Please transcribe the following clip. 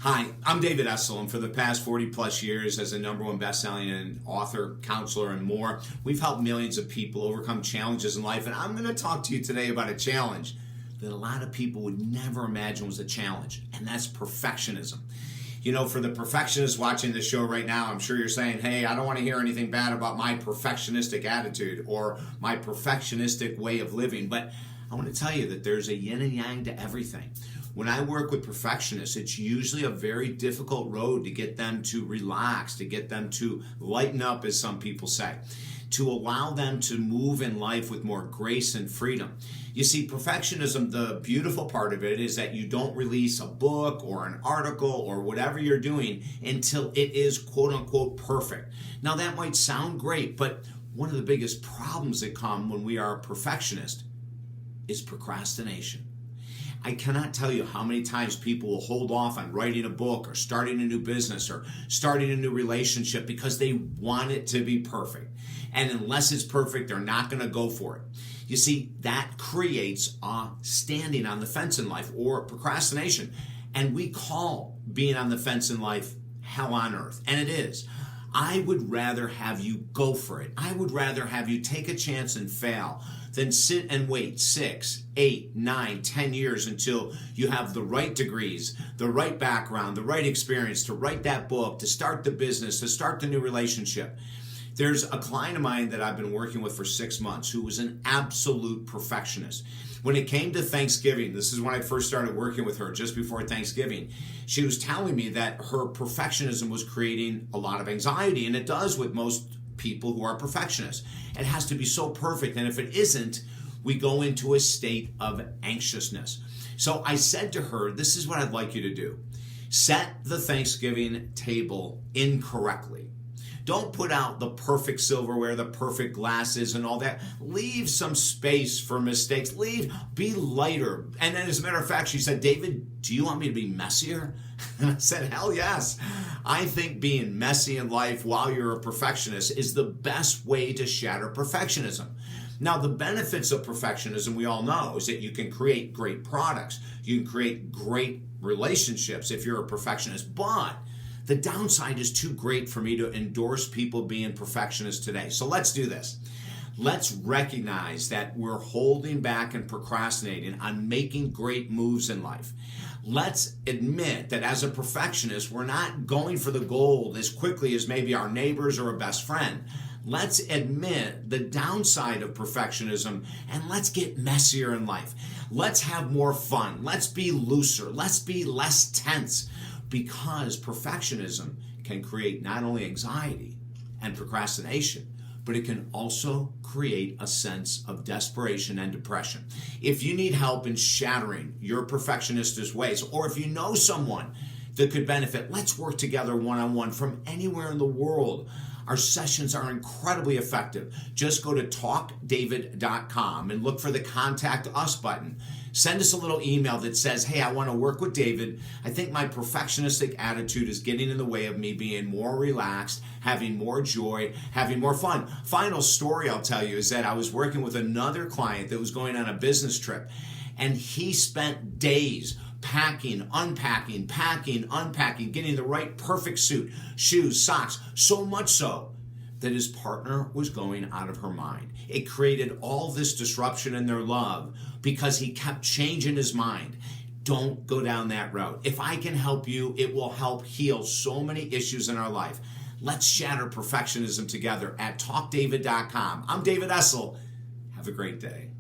Hi, I'm David Essel, and for the past 40 plus years as a #1 best-selling and author, counselor, and more, we've helped millions of people overcome challenges in life. And I'm going to talk to you today about a challenge that a lot of people would never imagine was a challenge, and that's perfectionism. You know, for the perfectionists watching this show right now, I'm sure you're saying, hey, I don't want to hear anything bad about my perfectionistic attitude or my perfectionistic way of living. But I want to tell you that there's a yin and yang to everything. When I work with perfectionists, it's usually a very difficult road to get them to relax, to get them to lighten up, as some people say, to allow them to move in life with more grace and freedom. You see, perfectionism, the beautiful part of it is that you don't release a book or an article or whatever you're doing until it is quote unquote perfect. Now that might sound great, but one of the biggest problems that come when we are a perfectionist is procrastination. I cannot tell you how many times people will hold off on writing a book or starting a new business or starting a new relationship because they want it to be perfect. And unless it's perfect, they're not going to go for it. You see, that creates a standing on the fence in life or procrastination. And we call being on the fence in life hell on earth. And it is. I would rather have you go for it. I would rather have you take a chance and fail than sit and wait 6, 8, 9, 10 years until you have the right degrees, the right background, the right experience to write that book, to start the business, to start the new relationship. There's a client of mine that I've been working with for 6 months who was an absolute perfectionist. When it came to Thanksgiving, this is when I first started working with her, just before Thanksgiving, she was telling me that her perfectionism was creating a lot of anxiety, and it does with most people who are perfectionists. It has to be so perfect, and if it isn't, we go into a state of anxiousness. So I said to her, this is what I'd like you to do. Set the Thanksgiving table incorrectly. Don't put out the perfect silverware, the perfect glasses and all that. Leave some space for mistakes. Be lighter. And then as a matter of fact, she said, David, do you want me to be messier? And I said, hell yes. I think being messy in life while you're a perfectionist is the best way to shatter perfectionism. Now, the benefits of perfectionism, we all know, is that you can create great products. You can create great relationships if you're a perfectionist. But the downside is too great for me to endorse people being perfectionists today. So let's do this. Let's recognize that we're holding back and procrastinating on making great moves in life. Let's admit that as a perfectionist, we're not going for the gold as quickly as maybe our neighbors or a best friend. Let's admit the downside of perfectionism and let's get messier in life. Let's have more fun. Let's be looser. Let's be less tense. Because perfectionism can create not only anxiety and procrastination, but it can also create a sense of desperation and depression. If you need help in shattering your perfectionist ways, or if you know someone that could benefit, let's work together one-on-one from anywhere in the world. Our sessions are incredibly effective. Just go to talkdavid.com and look for the Contact Us button. Send us a little email that says, hey, I want to work with David. I think my perfectionistic attitude is getting in the way of me being more relaxed, having more joy, having more fun. Final story I'll tell you is that I was working with another client that was going on a business trip, and he spent days packing, unpacking, getting the right perfect suit, shoes, socks, so much so that his partner was going out of her mind. It created all this disruption in their love because he kept changing his mind. Don't go down that road. If I can help you, it will help heal so many issues in our life. Let's shatter perfectionism together at talkdavid.com. I'm David Essel. Have a great day.